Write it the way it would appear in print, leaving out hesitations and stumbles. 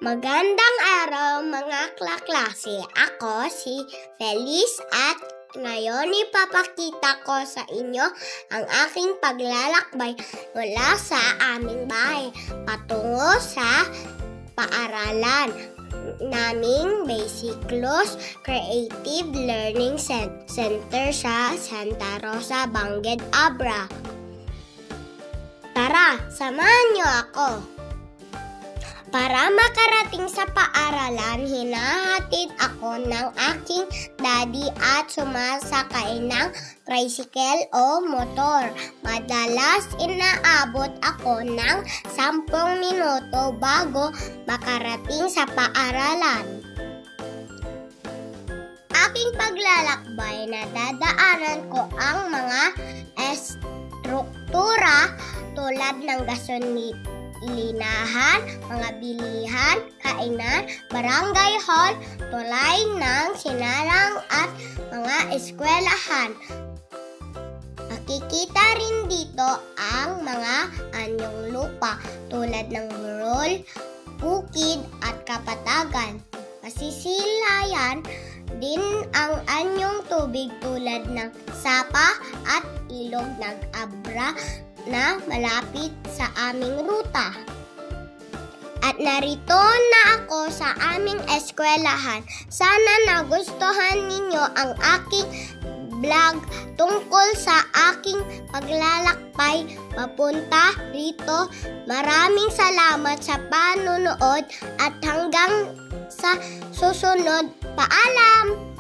Magandang araw mga kaklase. Ako si Feliz at ngayon ipapakita ko sa inyo ang aking paglalakbay mula sa aming bahay patungo sa paaralan naming Basic Laws Creative Learning Center sa Santa Rosa, Benguet, Abra. Tara, samahan niyo ako! Para makarating sa paaralan, hinahatid ako ng aking daddy at sumasakay ng tricycle o motor. Madalas inaabot ako ng 10 minuto bago makarating sa paaralan. Aking paglalakbay, nadadaanan ko ang mga estruktura tulad ng gasolinahan, mga bilihan, kainan, barangay hall, tulay ng sinalang at mga eskwelahan. Makikita rin dito ang mga anyong lupa tulad ng burol, bukid at kapatagan. Masisilayan din ang anyong tubig tulad ng sapa at ilog ng Abra na malapit sa aming ruta. At narito na ako sa aming eskwelahan. Sana nagustuhan ninyo ang aking vlog tungkol sa aking paglalakbay papunta rito. Maraming salamat sa panonood at hanggang sa susunod. Paalam!